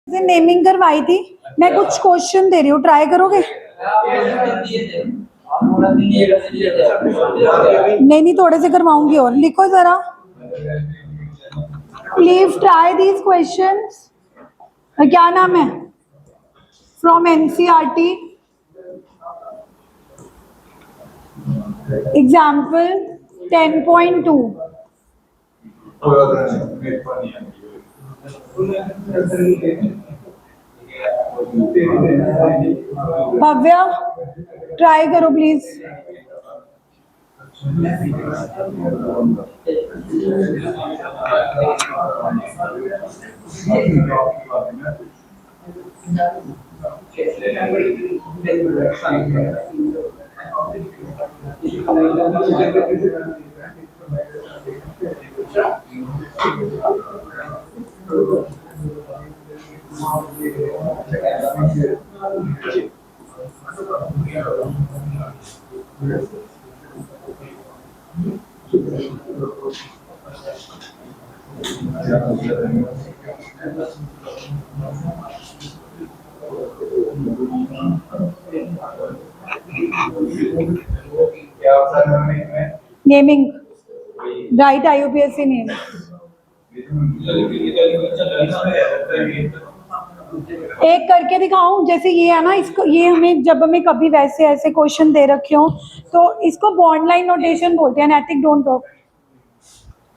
Naming करवाई थी, मैं कुछ क्वेश्चन दे रही हूँ, ट्राई करोगे? नहीं, थोड़े से करवाऊंगी और लिखो जरा। Please try these questions. क्या नाम है? From NCERT. Example 10.2। Bhavya try करो please. Naming right IUPAC name. एक करके दिखाऊं, जैसे ये है ना, इसको ये जब हमें कभी वैसे ऐसे क्वेश्चन दे रखे हो तो इसको बॉन्ड लाइन नोटेशन बोलते हैं। नैतिक डोंट टॉक।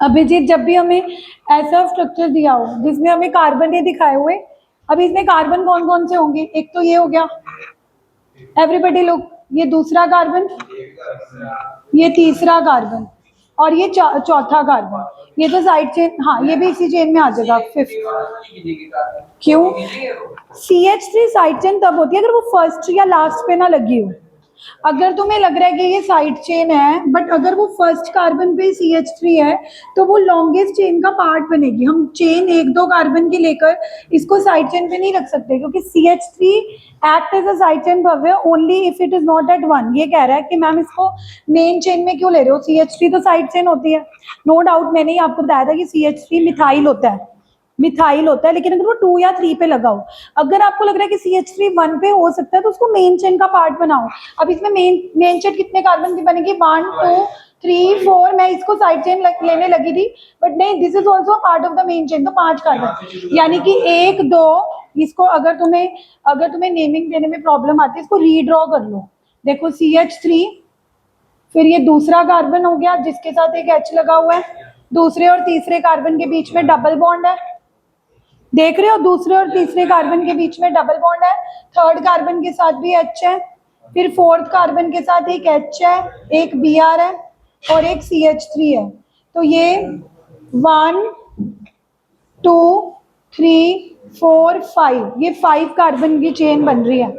अभिजीत, जब भी हमें ऐसा स्ट्रक्चर दिया हो जिसमें हमें कार्बन ये दिखाए हुए, अब इसमें कार्बन कौन कौन से होंगे? एक तो ये हो गया, एवरीबडी लुक, ये दूसरा कार्बन, ये तीसरा कार्बन और ये चौथा कार्बन। ये तो साइड चेन, हाँ ये भी इसी चेन में आ जाएगा, फिफ्थ। क्यों? CH3 साइड चेन तब होती है अगर वो फर्स्ट या लास्ट पे ना लगी हो। अगर तुम्हें लग रहा है कि ये साइड चेन है, बट अगर वो फर्स्ट कार्बन पे CH3 है तो वो लॉन्गेस्ट चेन का पार्ट बनेगी। हम चेन एक दो कार्बन की लेकर इसको साइड चेन पे नहीं रख सकते, क्योंकि CH3 act as a side chain भव्य only if it is not at one. ये कह रहा है कि मैम इसको मेन चेन में क्यों ले रहे हो? CH3 तो साइड चेन होती है। नो डाउट, मैंने ही आपको बताया था कि CH3 मिथाइल होता है, मिथाइल होता है, लेकिन अगर वो 2 या 3 पे लगा हो, अगर आपको लग रहा है कि CH3 1 पे हो सकता है तो उसको मेन चेन का पार्ट बनाओ। अब इसमें मेन चेन कितने कार्बन की बनेगी? 1 2 3 4। मैं इसको साइड चेन लेने लगी थी, बट नहीं, this is also part of the main chain, तो 5 कार्बन, यानी कि 1 2। इसको अगर तुम्हें नेमिंग देने में प्रॉब्लम आती है, इसको रीड्रॉ कर लो। देखो CH3, फिर ये दूसरा कार्बन हो गया जिसके साथ एक H लगा हुआ है, दूसरे और तीसरे कार्बन के बीच में डबल बॉन्ड है, देख रहे हो? दूसरे और तीसरे कार्बन के बीच में डबल बॉन्ड है। थर्ड कार्बन के साथ भी H है, फिर फोर्थ कार्बन के साथ एक H है, एक Br है और एक CH3 है। तो ये 1 2 3 4 5, ये 5 कार्बन की चेन बन रही है।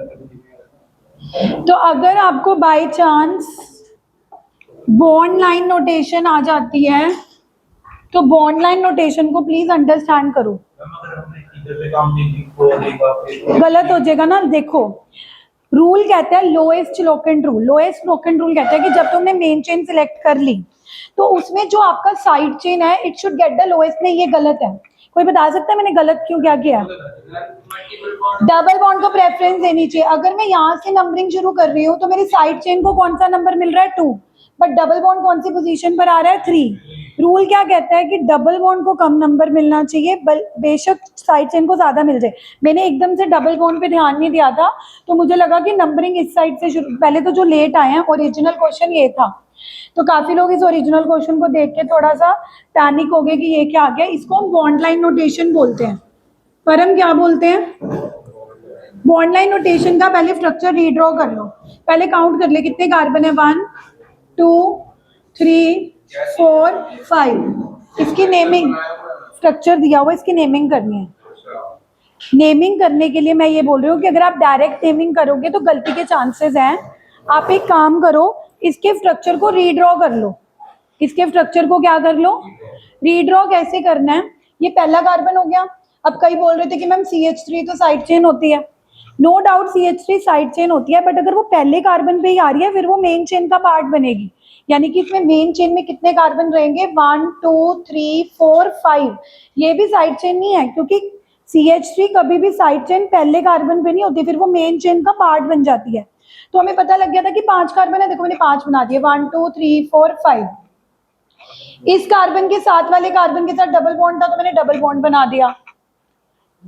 तो अगर आपको by chance bond line notation आ जाती है तो बॉन्ड लाइन नोटेशन को प्लीज अंडरस्टैंड करो। गलत हो जाएगा ना। देखो, रूल कहता है lowest locant rule. Lowest locant rule कहता है कि जब तुमने मेन चेन सिलेक्ट कर ली तो उसमें जो आपका साइड चेन है it should get the lowest. नहीं, ये गलत है। कोई बता सकता है मैंने गलत क्यों क्या किया? डबल बॉन्ड को प्रेफरेंस देनी चाहिए। अगर मैं यहाँ से नंबरिंग शुरू कर रही हूँ तो मेरी साइड चेन को कौन सा नंबर मिल रहा है? 2, बट डबल बॉन्ड कौन सी पोजीशन पर आ रहा है? 3। रूल क्या कहता है कि डबल बॉन्ड को कम नंबर मिलना चाहिए, बेशक साइड चेन को ज्यादा मिल जाए। मैंने एकदम से डबल बॉन्ड पे ध्यान नहीं दिया था, तो मुझे लगा कि नंबरिंग इस साइड से शुरू। पहले तो जो लेट आए हैं, ओरिजिनल क्वेश्चन ये था, तो काफी लोग इस ओरिजिनल क्वेश्चन को देख के थोड़ा सा पैनिक हो गए कि ये क्या आ गया। इसको हम बॉन्ड लाइन नोटेशन बोलते हैं। पर हम क्या बोलते हैं? बॉन्ड लाइन नोटेशन का पहले स्ट्रक्चर रीड्रॉ कर लो। पहले काउंट कर ले कितने कार्बन है। 1 2 3 4 5। इसकी नेमिंग, स्ट्रक्चर दिया हुआ, इसकी नेमिंग करनी है। नेमिंग करने के लिए मैं ये बोल रही हूँ कि अगर आप डायरेक्ट नेमिंग करोगे तो गलती के चांसेस हैं। आप एक काम करो, इसके स्ट्रक्चर को रीड्रॉ कर लो। इसके स्ट्रक्चर को क्या कर लो? रीड्रॉ कैसे करना है? ये पहला कार्बन हो गया। अब कई बोल रहे थे कि मैम CH3 तो साइड चेन होती है। No doubt CH3 side chain होती है, बट अगर वो पहले कार्बन पे ही आ रही है फिर वो मेन चेन का पार्ट बनेगी। यानी कि इसमें मेन चेन में कितने कार्बन रहेंगे? 1 2 3 4 5। ये भी साइड चेन नहीं है, क्योंकि CH3 कभी भी साइड चेन पहले कार्बन पे नहीं होती, फिर वो मेन चेन का पार्ट बन जाती है। तो हमें पता लग गया था कि 5 कार्बन है, देखो मैंने 5 बना दिए, 1 2 3 4 5। इस कार्बन के साथ वाले कार्बन के साथ डबल बॉन्ड था तो मैंने डबल बॉन्ड बना दिया।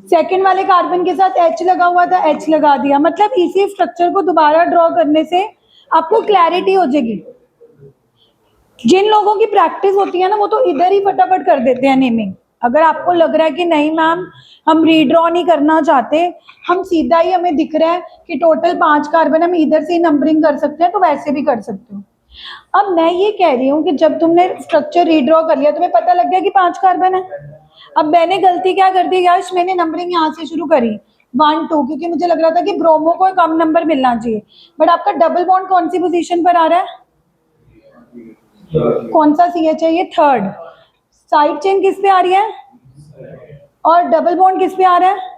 सेकंड वाले कार्बन के साथ H लगा हुआ था, H लगा दिया। मतलब इसी स्ट्रक्चर को दोबारा ड्रॉ करने से आपको क्लैरिटी हो जाएगी। जिन लोगों की प्रैक्टिस होती है ना वो तो इधर ही फटाफट कर देते हैं नेमिंग। अगर आपको लग रहा है कि नहीं मैम हम रीड्रॉ नहीं करना चाहते, हम सीधा ही हमें दिख रहा है कि टोटल 5 कार्बन, हम इधर से ही नंबरिंग कर सकते हैं, तो वैसे भी कर सकते हो। अब मैं ये कह रही हूँ कि जब तुमने स्ट्रक्चर रीड्रॉ कर लिया, तुम्हें पता लग गया कि 5 कार्बन है। अब मैंने गलती क्या कर दी यश, मैंने नंबरिंग यहाँ से शुरू करी 1 2, क्योंकि मुझे लग रहा था कि ब्रोमो को कम नंबर मिलना चाहिए। बट आपका डबल बॉन्ड कौन सी पोजीशन पर आ रहा है? कौन सा CH है ये? थर्ड। साइड चेन किस पे आ रही है और डबल बॉन्ड किस पे आ रहा है?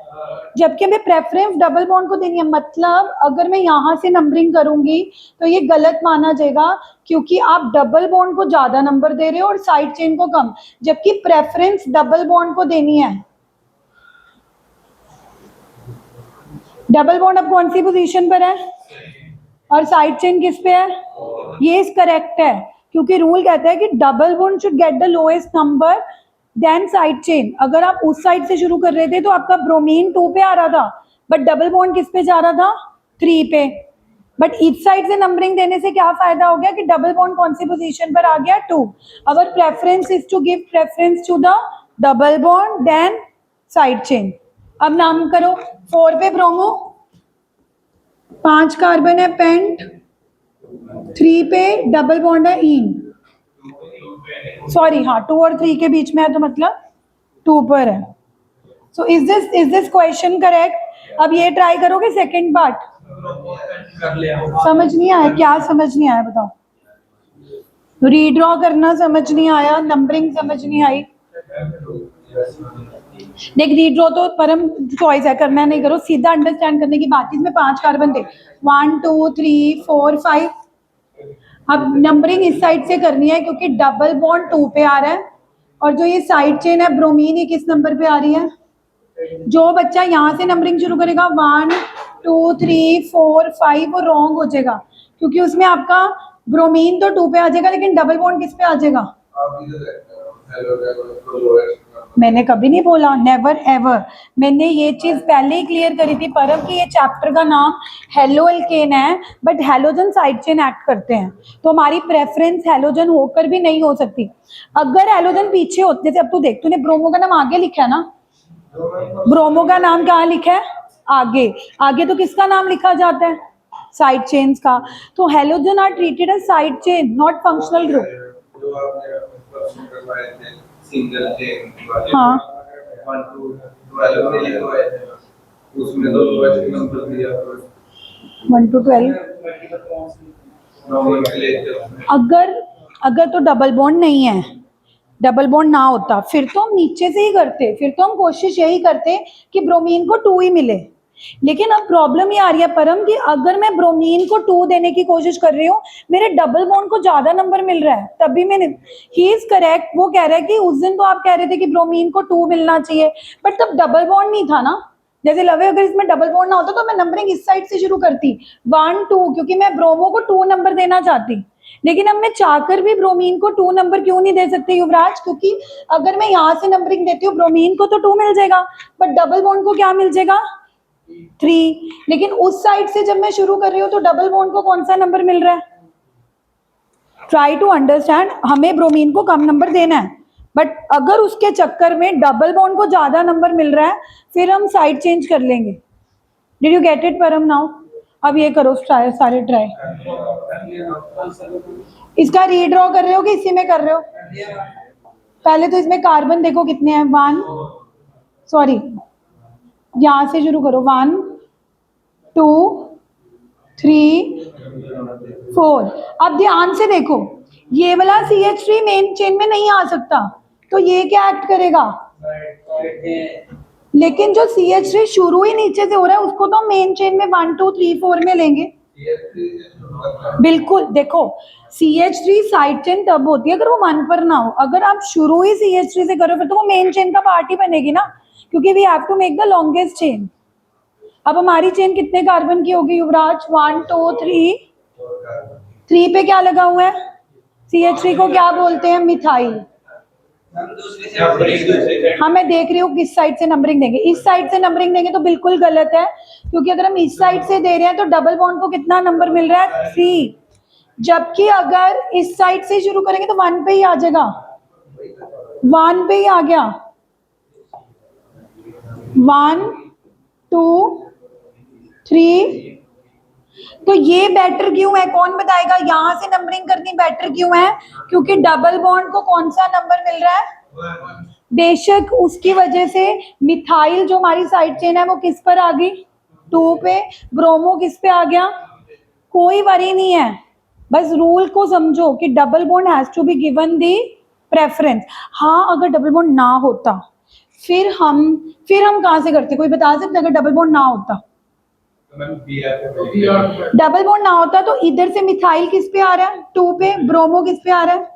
जबकि हमें प्रेफरेंस डबल बॉन्ड को देनी है। मतलब अगर मैं यहाँ से नंबरिंग करूंगी तो ये गलत माना जाएगा, क्योंकि आप डबल बॉन्ड को ज्यादा नंबर दे रहे हो और साइड चेन को कम, जबकि प्रेफरेंस डबल बॉन्ड को देनी है। डबल बॉन्ड अब कौन सी पोजीशन पर है और साइड चेन किस पे है? ये करेक्ट है, क्योंकि रूल कहता है कि double bond should get the lowest number then side chain. अगर आप उस साइड से शुरू कर रहे थे तो आपका ब्रोमीन 2 पे आ रहा था, बट डबल बॉन्ड किस पे जा रहा था? 3 पे। बट इस साइड से नंबरिंग देने से क्या फायदा हो गया कि डबल बॉन्ड कौन सी पोजीशन पर आ गया? 2। Our preference is to give preference to the double bond than side chain. अब नाम करो 4 पे ब्रोमो, 5 कार्बन है पेंट, 3 पे डबल बॉन्ड है इन, सॉरी हाँ 2 और 3 के बीच में है तो मतलब 2 पर है। So is this question correct? अब ये ट्राई करोगे सेकंड पार्ट? समझ नहीं आया? क्या समझ नहीं आया बताओ? रीड्रॉ करना समझ नहीं आया, नंबरिंग समझ नहीं आई। देख रीड्रॉ तो परम चॉइस है, करना नहीं करो, सीधा अंडरस्टैंड करने की बात। इसमें 5 कार्बन थे, 1 2 3 4 5। अब नंबरिंग इस साइड से करनी है क्योंकि डबल बॉन्ड 2 पे आ रहा है, और जो ये साइड चेन है ब्रोमीन ये किस नंबर पे आ रही है? जो बच्चा यहाँ से नंबरिंग शुरू करेगा 1 2 3 4 5 वो रॉन्ग हो जाएगा, क्योंकि उसमें आपका ब्रोमीन तो 2 पे आ जाएगा लेकिन डबल बॉन्ड किस पे आ जाएगा? मैंने कभी नहीं बोला, नेवर एवर। मैंने ये चीज पहले ही क्लियर करी थी परम कि ये चैप्टर का नाम हेलो एल्केन है, but halogen side chain act करते हैं, तो हमारी प्रेफरेंस हेलोजन होकर भी नहीं हो सकती। अगर हेलोजन पीछे होते, जैसे अब तू देख, तूने ब्रोमो का नाम आगे लिखा है ना, ब्रोमो का नाम कहाँ लिखा है? आगे। आगे तो किसका नाम लिखा जाता है? साइड चेन्स का। तो halogen are treated as side chain, not functional group. Single chain हाँ 1 2 12 में लिखा हुआ है, उसमें तो लोएस्ट नंबर दिया 1 to 12। अगर तो डबल बॉन्ड नहीं है, डबल बॉन्ड ना होता फिर तो हम नीचे से ही करते, फिर तो हम कोशिश यही करते कि ब्रोमीन को 2 ही मिले। लेकिन अब प्रॉब्लम ये आ रही है परम कि अगर मैं ब्रोमीन को 2 देने की कोशिश कर रही हूँ, मेरे डबल बॉन्ड को ज्यादा नंबर मिल रहा है, तभी मैंने, ही इज करेक्ट। वो कह रहा है कि उस दिन तो आप कह रहे थे कि ब्रोमीन को 2 मिलना चाहिए, बट तब डबल बॉन्ड नहीं था ना। जैसे लवे अगर इसमें डबल बॉन्ड ना होता तो मैं नंबरिंग इस साइड से शुरू करती 1 2, क्योंकि मैं ब्रोमो को 2 नंबर देना चाहती। लेकिन अब मैं चाहकर भी ब्रोमीन को 2 नंबर क्यों नहीं दे सकती युवराज? क्योंकि अगर मैं यहाँ से नंबरिंग देती हूँ ब्रोमीन को तो 2 मिल जाएगा, बट डबल बॉन्ड को क्या मिल जाएगा? 3। लेकिन उस साइड से जब मैं शुरू कर रही हूँ तो डबल बॉन्ड को कौन सा नंबर मिल रहा है? ट्राई टू अंडरस्टैंड, हमें ब्रोमीन को कम नंबर देना है, बट अगर उसके चक्कर में डबल बॉन्ड को ज्यादा नंबर मिल रहा है फिर हम साइड चेंज कर लेंगे। डिड यू गेट इट परम नाउ? अब ये करो सारे ट्राई। इसका रीड्रॉ कर रहे हो कि इसी में कर रहे हो? पहले तो इसमें कार्बन देखो कितने हैं, 1, सॉरी यहां से शुरू करो, 1 2 3 4। अब ध्यान से देखो, ये वाला CH3 मेन चेन में नहीं आ सकता, तो ये क्या एक्ट करेगा? लेकिन जो CH3 शुरू ही नीचे से हो रहा है उसको तो मेन चेन में 1 2 3 4 में लेंगे। बिल्कुल, देखो CH3 साइड चेन तब होती है अगर वो 1 पर ना हो। अगर आप शुरू ही CH3 से करो फिर तो वो मेन चेन का पार्ट ही बनेगी ना, क्योंकि we have to make the longest chain. अब हमारी चेन कितने कार्बन की होगी युवराज? 1 2 3। 3 पे क्या लगा हुआ है? CH3 को क्या बोलते हैं? मिथाइल। हाँ मैं देख रही हूँ किस साइड से नंबरिंग देंगे। इस साइड से नंबरिंग देंगे तो बिल्कुल गलत है, क्योंकि अगर हम इस साइड से दे रहे हैं तो डबल बॉन्ड को कितना नंबर मिल रहा है? 3। जबकि अगर इस साइड से शुरू करेंगे तो 1 पे ही आ जाएगा, 1 पे ही आ गया। 1 2 3। तो ये बेटर क्यों है? कौन बताएगा? यहां से नंबरिंग करनी बेटर क्यों है? क्योंकि डबल बॉन्ड को कौन सा नंबर मिल रहा है? बेशक उसकी वजह से मिथाइल जो हमारी साइड चेन है वो किस पर आ गई? 2 पे। ब्रोमो किस पे आ गया? कोई वरी नहीं है, बस रूल को समझो कि double bond has to be given the preference. हाँ अगर डबल बॉन्ड ना होता फिर हम कहां से करते? कोई बता सकता अगर डबल बॉन्ड ना होता? डबल बॉन्ड ना होता तो इधर से मिथाइल किस पे आ रहा है? 2 पे। ब्रोमो किस पे आ रहा है?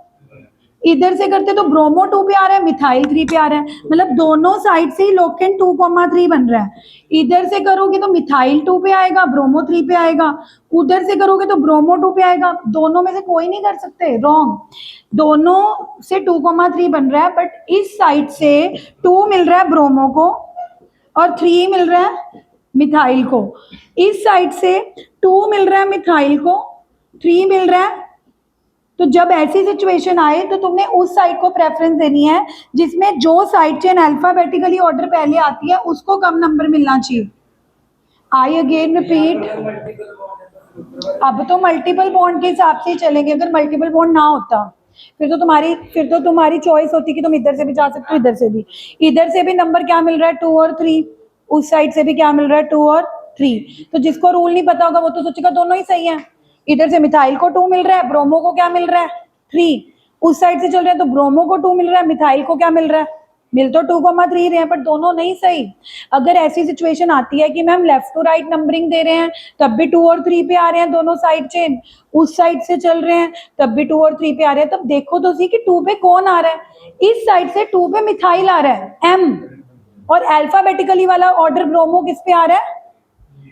इधर से करते तो ब्रोमो 2 पे आ रहा है, मिथाइल 3 पे आ रहा है, मतलब दोनों साइड से ही लोकेन 2,3 बन रहा है। इधर से करोगे तो मिथाइल 2 पे आएगा, ब्रोमो 3 पे आएगा। उधर से करोगे तो ब्रोमो 2 पे आएगा। दोनों में से कोई नहीं कर सकते, रॉन्ग। दोनों से 2,3 बन रहा है, बट इस साइड से 2 मिल रहा है ब्रोमो को और 3 मिल रहा है मिथाइल को। इस साइड से 2 मिल रहा है मिथाइल को, 3 मिल रहा है। तो जब ऐसी सिचुएशन आए तो तुमने उस साइड को प्रेफरेंस देनी है जिसमें जो साइड चेन अल्फाबेटिकली ऑर्डर पहले आती है उसको कम नंबर मिलना चाहिए। आई अगेन रिपीट, अब तो मल्टीपल बॉन्ड के हिसाब से ही चलेंगे। अगर मल्टीपल बॉन्ड ना होता फिर तो तुम्हारी चॉइस होती कि तुम इधर से भी जा सकते हो, इधर से भी। इधर से भी नंबर क्या मिल रहा है? 2 और 3। उस साइड से भी क्या मिल रहा है? 2 और 3। तो जिसको रूल नहीं पता होगा वो तो सोचेगा दोनों ही सही है। इधर से मिथाइल को 2 मिल रहा है, ब्रोमो को क्या मिल रहा है? 3। उस साइड से चल रहे हैं तो ब्रोमो को 2 मिल रहा है, मिथाइल को क्या मिल रहा है? मिल तो 2,3 रहे हैं पर दोनों नहीं सही। अगर ऐसी सिचुएशन आती है कि ma'am left to right numbering दे रहे हैं तब भी 2 और 3 पे आ रहे हैं दोनों साइड चेन, उस साइड से चल रहे हैं तब भी 2 और 3 पे आ रहे हैं, तब देखो तो सी कि 2 पे कौन आ रहा है। इस साइड से 2 पे मिथाइल आ रहा है M, और अल्फाबेटिकली वाला ऑर्डर ब्रोमो किस पे आ रहा है?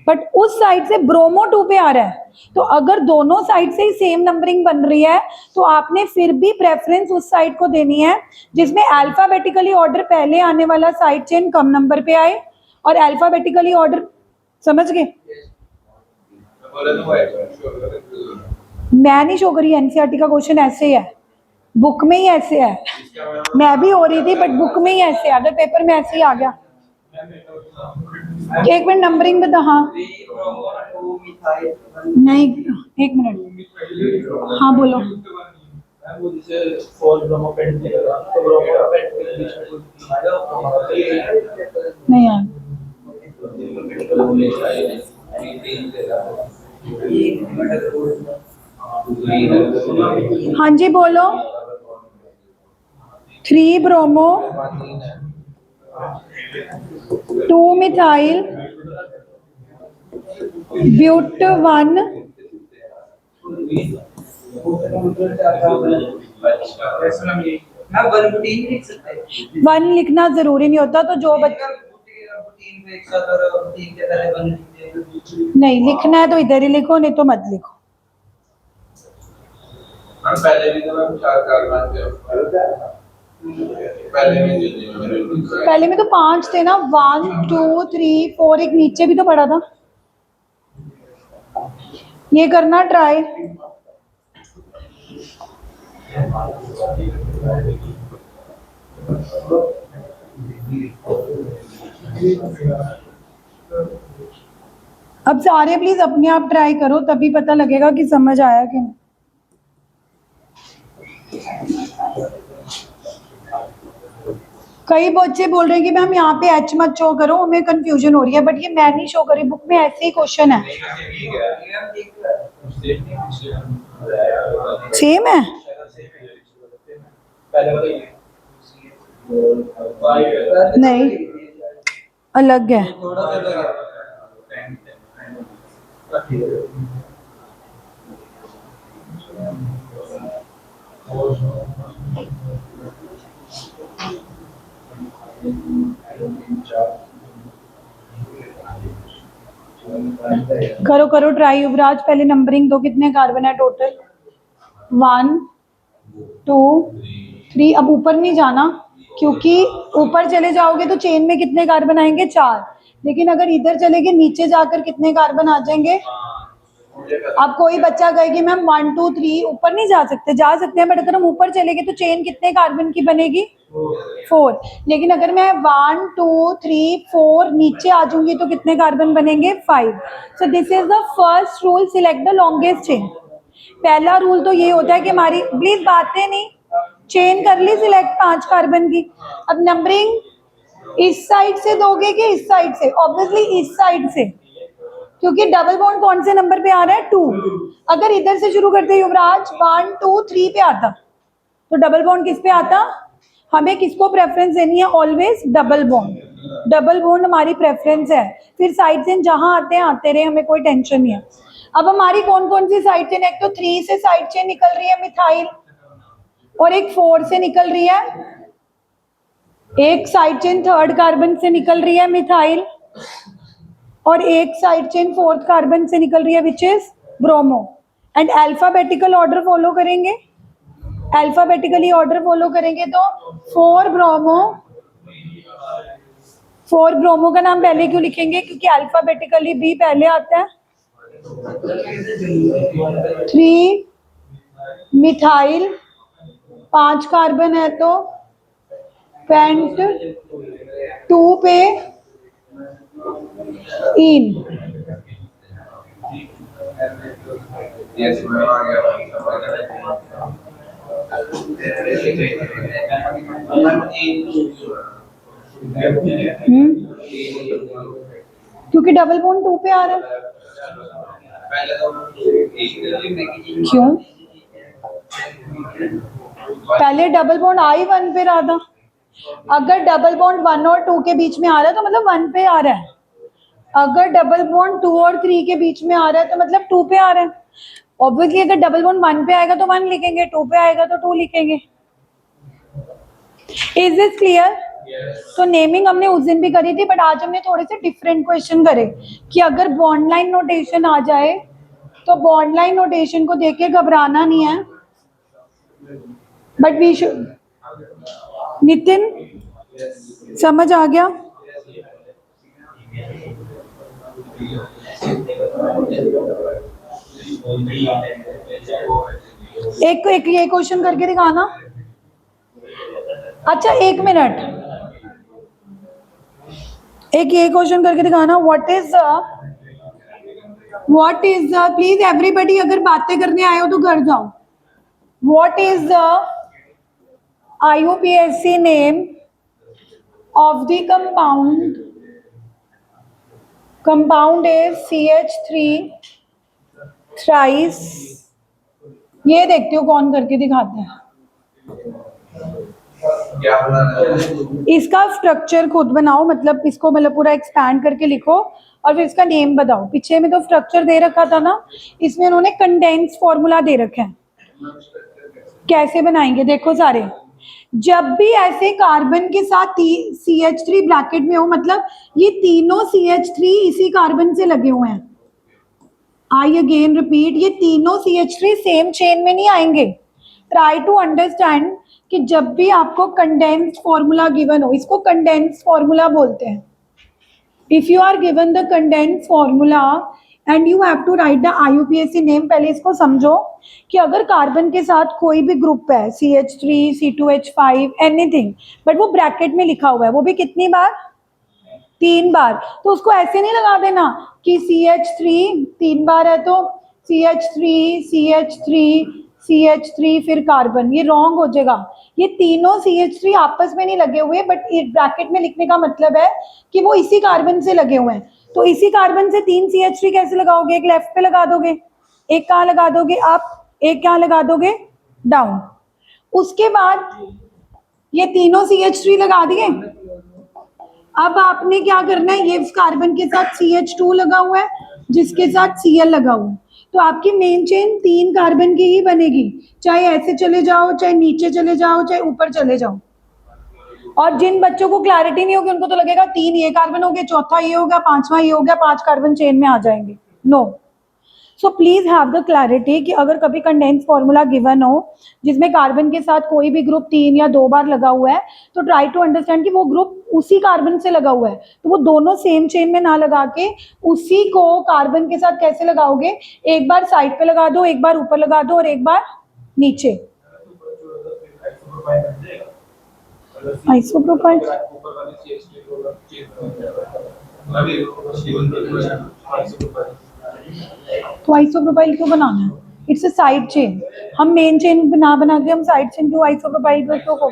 बट उस साइड से ब्रोमो 2 पे आ रहा है। तो अगर दोनों साइड से ही सेम नंबरिंग बन रही है तो आपने फिर भी प्रेफरेंस उस साइड को देनी है जिसमें अल्फाबेटिकली ऑर्डर पहले आने वाला साइड चेन कम नंबर पे आए और अल्फाबेटिकली ऑर्डर, समझ गए? मैं नहीं शो करी, एनसीईआरटी का क्वेश्चन ऐसे ही है, बुक में ही ऐसे है। मैं भी हो रही थी बट बुक में ही ऐसे है, अगर पेपर में ऐसे ही आ गया। एक मिनट नंबरिंग बता। हाँ नहीं, एक मिनट, हाँ बोलो। नहीं यार, हाँ जी बोलो। 3 ब्रोमो 2 मिथाइल ब्यूट 1 1 लिखना जरूरी नहीं होता, तो जो बच्चा नहीं लिखना है तो इधर ही लिखो, नहीं तो मत लिखो। पहले में तो 5 थे ना, 1 2 3 4, एक नीचे भी तो पड़ा था। ये करना ट्राई। अब सारे प्लीज अपने आप ट्राई करो, तभी पता लगेगा कि समझ आया कि नहीं। कई बच्चे बोल रहे हैं कि मैम यहाँ पे एच मत शो करो, हमें कंफ्यूजन हो रही है, बट ये मैं नहीं शो करी, बुक में ऐसे ही क्वेश्चन है। सेम है? नहीं, अलग है। करो करो ट्राई युवराज, पहले नंबरिंग दो, कितने कार्बन है टोटल? 1 2 3। अब ऊपर नहीं जाना, क्योंकि ऊपर चले जाओगे तो चेन में कितने कार्बन आएंगे? 4। लेकिन अगर इधर चलेगे नीचे जाकर कितने कार्बन आ जाएंगे? अब कोई बच्चा कहे कि मैम 1 2 3, ऊपर नहीं जा सकते, जा सकते हैं, बट अगर हम ऊपर चलेंगे तो चेन कितने कार्बन की बनेगी? 4। लेकिन अगर मैं 1 2 3 4 नीचे आ जाऊंगी तो कितने कार्बन बनेंगे? 5। So this is the first rule, select the longest chain. पहला रूल तो ये होता है कि हमारी, प्लीज बातें नहीं, चेन कर ली सिलेक्ट 5 कार्बन की। अब नंबरिंग इस साइड से दोगे कि इस साइड से? ऑब्वियसली इस साइड से, क्योंकि डबल बॉन्ड कौन से नंबर पे आ रहा है? 2। अगर इधर से शुरू करते युवराज 1 2 3 पे आता, तो डबल बॉन्ड किस पे आता? हमें किसको प्रेफरेंस देनी है? Always double bond. Double bond हमारी प्रेफरेंस है, फिर साइड चेन जहां आते हैं आते रहे, हमें कोई टेंशन नहीं है। अब हमारी कौन कौन सी साइड चेन? एक तो 3 से साइड चेन निकल रही है मिथाइल, और एक 4 से निकल रही है, एक साइड चेन 3rd कार्बन से निकल रही है मिथाइल, और एक साइड चेन 4th कार्बन से निकल रही है which is bromo. And alphabetical order follow करेंगे, अल्फाबेटिकली ऑर्डर फॉलो करेंगे तो 4 ब्रोमो, 4 ब्रोमो का नाम पहले क्यों लिखेंगे? क्योंकि अल्फाबेटिकली बी पहले आता है। 3 मिथाइल, 5 कार्बन है तो पेंट, 2 पे इन। यस मैम, आ गया। क्योंकि डबल बॉन्ड 2 पे आ रहा है। क्यों? पहले डबल बॉन्ड आई 1 पे रहा था। अगर डबल बॉन्ड 1 और 2 के बीच में आ रहा है तो मतलब 1 पे आ रहा है। अगर डबल बॉन्ड 2 और 3 के बीच में आ रहा है तो मतलब 2 पे आ रहा है। ऑब्वियसली अगर डबल बॉन्ड 1 पे आएगा तो 1 लिखेंगे, 2 पे आएगा तो 2 लिखेंगे। Is this clear? तो नेमिंग हमने उस दिन भी करी थी, बट आज हमने थोड़े से डिफरेंट क्वेश्चन करे कि अगर बॉन्ड लाइन नोटेशन आ जाए तो बॉन्ड लाइन नोटेशन को देख के घबराना नहीं है, बट वी शुड। नितिन समझ आ गया? एक ये क्वेश्चन करके दिखाना। अच्छा 1 मिनट, एक ये क्वेश्चन करके दिखाना। What is the please everybody, अगर बातें करने आए हो तो घर जाओ। What is the IUPAC name of the compound? Compound is CH3 thrice. ये देखते हो कौन करके दिखाते हैं। क्या बनाना है? इसका स्ट्रक्चर खुद बनाओ, मतलब इसको मतलब पूरा एक्सपैंड करके लिखो और फिर इसका नेम बताओ। पीछे में तो स्ट्रक्चर दे रखा था ना, इसमें उन्होंने कंडेंस फॉर्मूला दे रखे हैं। कैसे बनाएंगे देखो सारे। जब भी ऐसे कार्बन के साथ CH3 ब्रैकेट में हो, मतलब ये तीनों CH3 इसी कार्बन से लगे हुए हैं। आई अगेन रिपीट, ये तीनों CH3 सेम चेन में नहीं आएंगे। ट्राई टू अंडरस्टैंड कि जब भी आपको कंडेंस्ड फॉर्मूला गिवन हो, इसको कंडेंस्ड फॉर्मूला बोलते हैं। If you are given the condensed formula and you have to write the IUPAC name, पहले इसको समझो कि अगर कार्बन के साथ कोई भी ग्रुप है, CH3 C2H5 एनीथिंग, बट वो ब्रैकेट में लिखा हुआ है, वो भी कितनी बार? 3 बार। तो उसको ऐसे नहीं लगा देना कि CH3 3 बार है तो CH3 फिर कार्बन, ये रॉन्ग हो जाएगा। ये तीनों CH3 आपस में नहीं लगे हुए, बट ब्रैकेट में लिखने का मतलब है कि वो इसी कार्बन से लगे हुए हैं। तो इसी कार्बन से 3 CH3 कैसे लगाओगे? एक लेफ्ट पे लगा दोगे, एक कहाँ लगा दोगे अप, एक कहाँ लगा दोगे डाउन। उसके बाद ये तीनों CH3 लगा दिए। अब आपने क्या करना है, ये कार्बन के साथ CH2 लगा हुआ है, जिसके साथ Cl लगा हुआ है, तो आपकी मेन चेन 3 कार्बन की ही बनेगी, चाहे ऐसे चले जाओ, चाहे नीचे चले जाओ, चाहे ऊपर चले जाओ। और जिन बच्चों को क्लैरिटी नहीं होगी उनको तो लगेगा 3 ये कार्बन हो गए, चौथा ये हो गया, पांचवा ये हो गया, 5 कार्बन चेन में आ जाएंगे। No, so please have the clarity कि अगर कभी कंडेंस फॉर्मूला गिवन हो जिसमें कार्बन के साथ कोई भी ग्रुप 3 या 2 बार लगा हुआ है, तो ट्राई टू अंडरस्टैंड कि वो ग्रुप उसी कार्बन से लगा हुआ है, तो वो दोनों सेम चेन में ना लगा के उसी को कार्बन के साथ कैसे लगाओगे, एक बार साइड पे लगा दो, एक बार ऊपर लगा दो और एक बार नीचे। आइसोप्रोपाइल तो आइसोप्रोपाइल क्यों बनाना है? It's a side chain. हम मेन चेन ना बना के हम साइड चेन क्यों आइसोप्रोपाइल पे क्यों?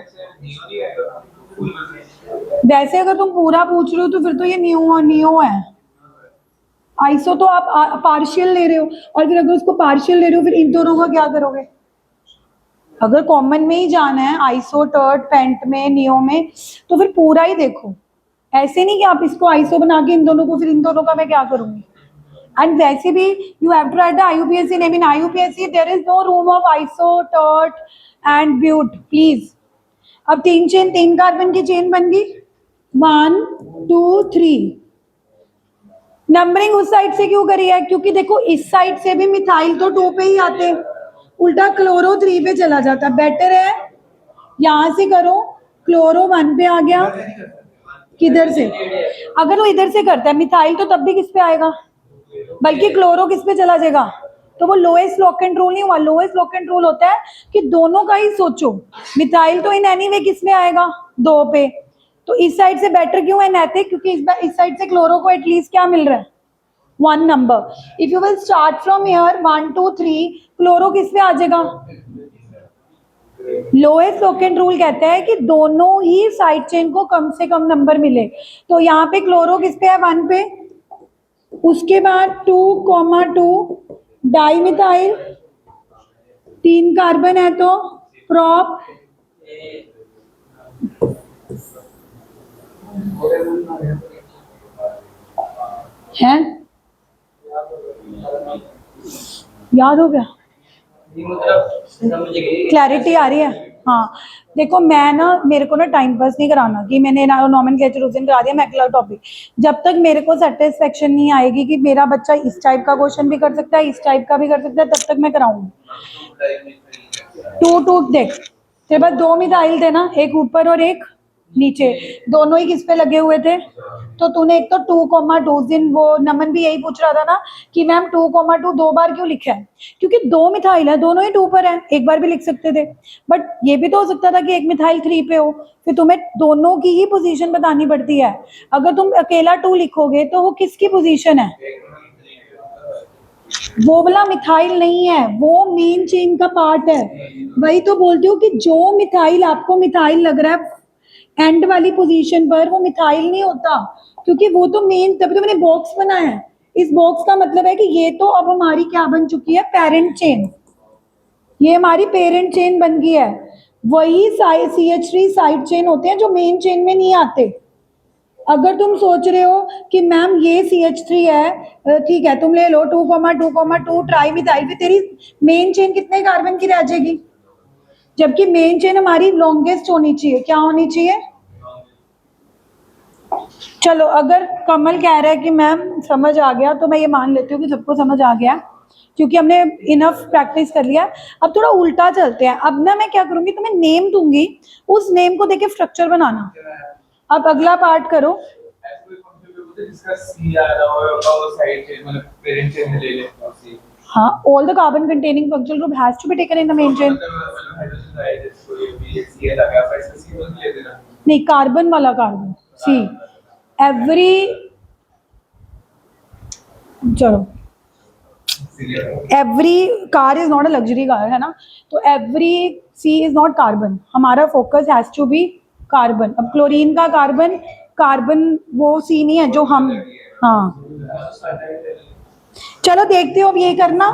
वैसे अगर तुम पूरा पूछ रहे हो तो फिर तो ये नियो है। आइसो तो आप पार्शियल ले रहे हो, और फिर अगर उसको पार्शियल ले रहे हो फिर इन दोनों का क्या करोगे? अगर कॉमन में ही जाना है आइसो टर्ट पेंट में नियो में, तो फिर पूरा ही देखो। ऐसे नहीं कि आप इसको आइसो बना के इन दोनों को, फिर इन दोनों का मैं क्या करूंगी? एंड वैसे भी you have to write the IUPAC name. In IUPAC there is no room of iso tert and but, please. अब 3 चेन 3 कार्बन की चेन बन गई, 1 2 3। नंबरिंग उस साइड से क्यों करी है? क्योंकि देखो इस साइड से भी मिथाइल तो 2 पे ही आते, उल्टा क्लोरो 3 पे चला जाता। बेटर है यहां से करो, क्लोरो 1 पे आ गया। किधर से? अगर वो इधर से करता है मिथाइल तो तब भी किस पे आएगा? बल्कि क्लोरो किस पे चला जाएगा? तो वो लोएस्ट लॉक एंड रोल नहीं हुआ। लोएस्ट लॉक एंड रोल होता है कि दोनों का ही सोचो। मिथाइल तो इन एनीवे किस में आएगा? 2 पे। तो इस साइड से बेटर क्यों है नैतिक? क्योंकि इस साइड से क्लोरो को एटलीस्ट क्या मिल रहा है? 1 number. If you will start from here 1 2 3, chloro किस पे आ जाएगा? लोएस्ट लॉक एंड रूल कहता है कि दोनों ही साइड चेन को कम से कम नंबर मिले। तो यहाँ पे क्लोरो किस पे है? 1 पे। उसके बाद 2,2 डाइमिथाइल, 3 कार्बन है तो प्रॉप है। याद हो गया? क्लैरिटी आ रही है? हाँ देखो, मैं ना, मेरे को ना टाइम पास नहीं कराना कि मैंने नॉमेनक्लेचर उस दिन करा दिया, मैं अगला टॉपिक। जब तक मेरे को सेटिस्फेक्शन नहीं आएगी कि मेरा बच्चा इस टाइप का क्वेश्चन भी कर सकता है, इस टाइप का भी कर सकता है, तब तक मैं कराऊंगी। 2 देख, तेरे पास 2 मिथाइल थे ना, एक ऊपर और एक नीचे, दोनों ही किस पे लगे हुए थे? तो तूने एक तो 2,2, उस दिन वो नमन भी यही पूछ रहा था ना कि मैम 2,2 2 बार क्यों लिखा है? क्योंकि 2 मिथाइल है, दोनों ही 2 पर है, एक बार भी लिख सकते थे। बट ये भी तो हो सकता था कि एक मिथाइल 3 पे हो, फिर तुम्हें दोनों की ही पोजीशन बतानी पड़ती है। अगर तुम अकेला 2 लिखोगे तो वो किसकी पोजीशन है? वो वाला मिथाइल नहीं है, वो मेन चेन का पार्ट है। वही तो बोलती हूँ कि जो मिथाइल आपको मिथाइल लग रहा है एंड वाली पोजीशन पर, वो मिथाइल नहीं होता, क्योंकि वो तो मेन, तभी तो मैंने बॉक्स बनाया है। इस बॉक्स का मतलब है कि ये तो अब हमारी क्या बन चुकी है? Parent chain. ये हमारी पेरेंट चेन बन गई है। वही CH3 साइड चेन होते हैं जो मेन चेन में नहीं आते। अगर तुम सोच रहे हो कि मैम ये CH3 है, ठीक है तुम ले लो 2,2,2 ट्राई मिथाइल, फिर तेरी मेन चेन कितने कार्बन की रह जाएगी? जबकि मेन चेन हमारी लॉन्गेस्ट होनी चाहिए। क्या होनी चाहिए? चलो, अगर कमल कह रहा है कि मैम समझ आ गया, तो मैं ये मान लेती हूँ कि सबको समझ आ गया, क्योंकि हमने इनफ प्रैक्टिस कर लिया। अब थोड़ा उल्टा चलते हैं। अब ना मैं क्या करूंगी, तुम्हें नेम दूंगी, उस नेम को देके स्ट्रक्चर बनाना। अब अगला पार्ट करो। हाँ, all the carbon containing functional group has to be taken in the main chain. नहीं, कार्बन वाला कार्बन सी एवरी, चलो, every car is not a luxury car, है ना? तो every C is not carbon, हमारा focus has to be carbon. अब chlorine का carbon, carbon वो सी नहीं है जो हम, हाँ चलो देखते हो। अब ये करना,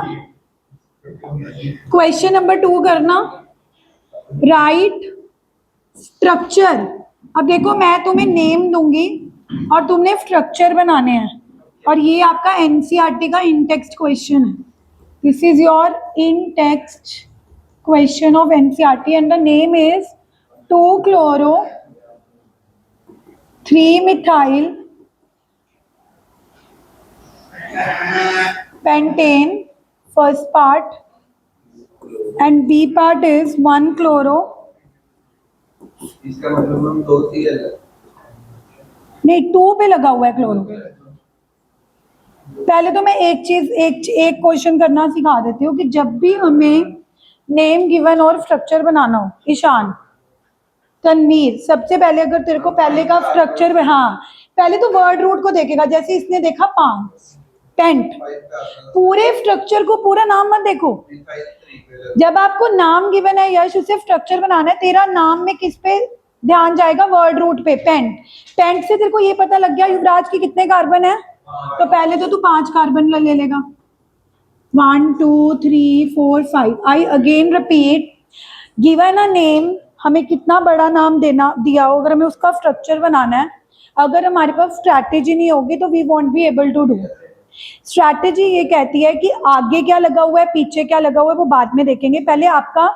क्वेश्चन नंबर 2 करना, राइट स्ट्रक्चर। अब देखो, मैं तुम्हें नेम दूंगी और तुमने स्ट्रक्चर बनाने हैं, और ये आपका NCERT का इन टेक्स्ट क्वेश्चन है। This is your in text question of NCERT and the name is 2-chloro 3-methyl pentane, first part, and B part is 1-chloro. इसका मतलब हम दो CL नहीं, 2 पे लगा हुआ है क्लोरो। पहले तो मैं एक क्वेश्चन करना सिखा देती हूँ कि जब भी हमें नेम गिवन और स्ट्रक्चर बनाना हो, ईशान, तनवीर, सबसे पहले अगर तेरे को पहले का स्ट्रक्चर, हाँ, पहले तो वर्ड रूट को देखेगा। जैसे इसने देखा पांच, पेंट, पूरे स्ट्रक्चर को, पूरा नाम मत देखो। जब आपको नाम गिवन है यश, उसे स्ट्रक्चर बनाना है, तेरा नाम में किस पे ध्यान जाएगा? वर्ड रूट पे, पेंट। पेंट से तेरे को ये पता लग गया युवराज की कितने कार्बन है, तो पहले तो तू 5 कार्बन ले लेगा। 1 2 3 4 5। I again repeat, given a name, हमें कितना बड़ा नाम देना दिया हो, अगर हमें उसका स्ट्रक्चर बनाना है, अगर हमारे पास स्ट्रैटेजी नहीं होगी तो we won't be able to do. Strategy ये कहती है कि आगे क्या लगा हुआ है, पीछे क्या लगा हुआ है, वो बाद में देखेंगे। पहले आपका,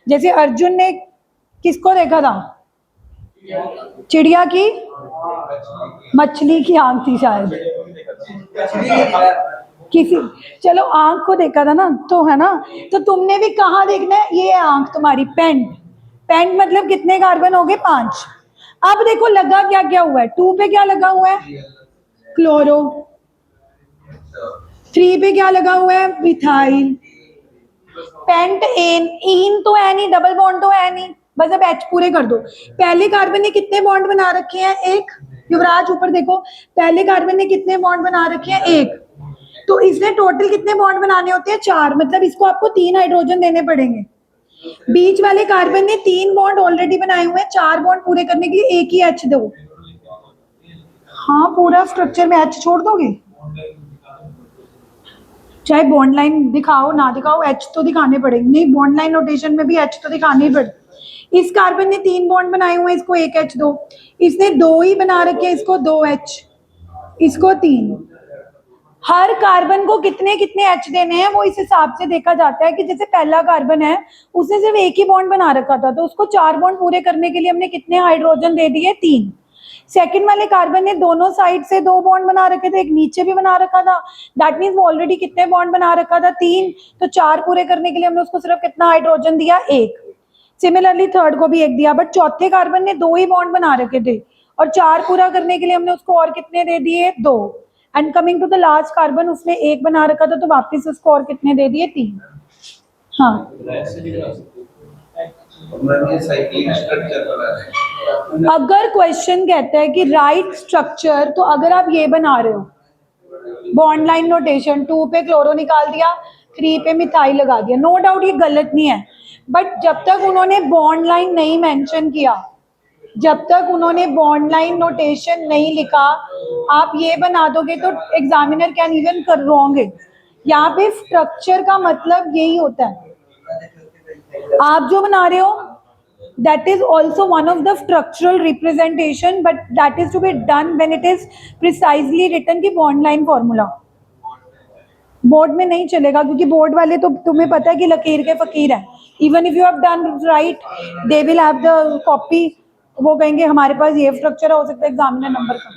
जैसे अर्जुन ने किसको देखा था? चिड़िया की, मछली की आंख थी शायद, किसी, चलो आंख को देखा था ना, तो है ना, तो तुमने भी कहाँ देखना है? ये आंख तुम्हारी, पेंट। पेंट मतलब कितने कार्बन हो गए? 5। अब देखो लगा क्या क्या हुआ है। 2 पे क्या लगा हुआ है? क्लोरो। 3 पे क्या लगा हुआ है? मिथाइल। पेंट एन, इन तो है नहीं, डबल बॉन्ड तो है नहीं, बस अब एच पूरे कर दो। पहले कार्बन ने कितने बॉन्ड बना रखे हैं? एक। युवराज ऊपर देखो, पहले कार्बन ने कितने बॉन्ड बना रखे हैं? एक। तो इसने टोटल कितने बॉन्ड बनाने होते हैं? 4। मतलब इसको आपको 3 हाइड्रोजन देने पड़ेंगे। बीच वाले कार्बन ने 3 बॉन्ड ऑलरेडी बनाए हुए हैं, 4 बॉन्ड पूरे करने के लिए एक ही एच दो। हाँ, पूरा स्ट्रक्चर में एच छोड़ दोगे? चाहे बॉन्ड लाइन दिखाओ ना दिखाओ, एच तो दिखाने पड़ेंगे। नहीं, बॉन्ड लाइन नोटेशन में भी एच तो दिखाने ही पड़े। इस कार्बन ने 3 बॉन्ड बनाए हुए हैं, इसको एक एच दो। इसने 2 ही बना रखे हैं, इसको 2 एच, इसको 3। हर कार्बन को कितने कितने एच देने हैं वो इस हिसाब से देखा जाता है कि जैसे पहला कार्बन है, उसने सिर्फ एक ही बॉन्ड बना रखा था, तो उसको 4 बॉन्ड पूरे करने के लिए हमने कितने हाइड्रोजन दे दिए? 3। सेकंड वाले कार्बन ने दोनों साइड से 2 बॉन्ड बना रखे थे, एक नीचे भी बना रखा था, दैट मीन्स वो ऑलरेडी कितने बॉन्ड बना रखा था? 3। तो 4 पूरे करने के लिए हमने उसको सिर्फ कितना हाइड्रोजन दिया? 1। सिमिलरली थर्ड को भी 1 दिया, बट चौथे कार्बन ने 2 ही बॉन्ड बना रखे थे और 4 पूरा करने के लिए हमने उसको और कितने दे दिए? 2। And coming to the last carbon, उसने 1 बना रखा था, तो वापस उसको और कितने दे दिए? 3। हाँ, अगर क्वेश्चन कहता है कि राइट स्ट्रक्चर, तो अगर आप ये बना रहे हो, बॉन्ड लाइन नोटेशन, 2 पे क्लोरो निकाल दिया, 3 पे मिथाइल लगा दिया, नो डाउट ये गलत नहीं है, बट जब तक उन्होंने बॉन्ड लाइन नहीं मेंशन किया, जब तक उन्होंने बॉन्ड लाइन नोटेशन नहीं लिखा, आप ये बना दोगे तो एग्जामिनर कैन इवन कर रॉन्ग इट। यहाँ पे स्ट्रक्चर का मतलब यही होता है, आप जो बना रहे हो that is also one of the structural representation, but that is to be done when it is precisely written कि bond line formula। बोर्ड में नहीं चलेगा, क्योंकि बोर्ड वाले तो तुम्हें पता है कि लकीर के फकीर हैं। Even if you have done right, they will have the copy, वो कहेंगे हमारे पास ये स्ट्रक्चर हो सकता है एग्जामिनर नंबर का।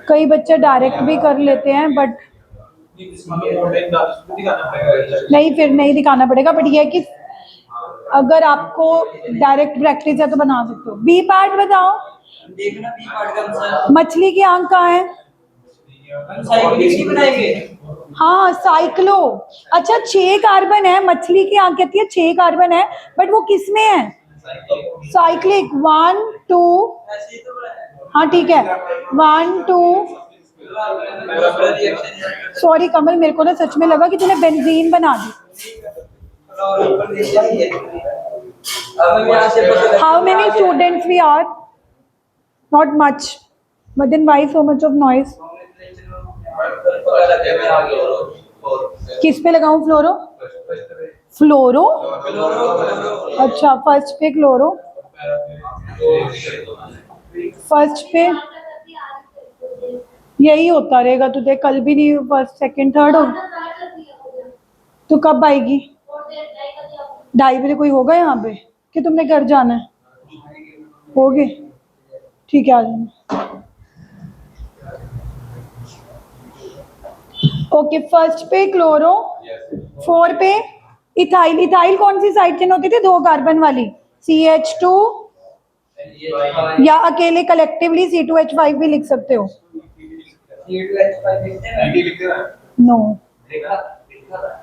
कई बच्चे डायरेक्ट भी कर लेते हैं, बट नहीं, फिर नहीं दिखाना पड़ेगा, बट ये है कि अगर आपको डायरेक्ट प्रैक्टिस है तो बना सकते हो। बी पार्ट बताओ, देखना बी पार्ट का आंसर। मछली की आंख कहाँ है? साइक्लिक बनाएंगे। हाँ, साइक्लो। अच्छा, 6 कार्बन है, मछली की आंख कहती है 6 कार्बन है, बट वो किस में है? साइक्लिक। 1 2, हाँ ठीक है, 1 2। सॉरी कमल, मेरे को ना सच में लगा कि तूने बेंजीन बना दी। How many students we are? Not much, but then why so much of noise? किस पे लगाऊं फ्लोरो? फ्लोरो? अच्छा, फर्स्ट पे क्लोरो, फर्स्ट पे यही होता रहेगा, तुझे कल भी नहीं फर्स्ट सेकंड थर्ड हो, तो कब आएगी? 2:30 कोई होगा यहाँ पे कि तुमने घर जाना है? होगे? ठीक है, आ जाना। ओके, फर्स्ट पे क्लोरो, 4 पे इथाइल। इथाइल कौन सी साइड चेन होती थी? 2 कार्बन वाली, CH2, या अकेले कलेक्टिवली C2H5 भी लिख सकते हो। नो,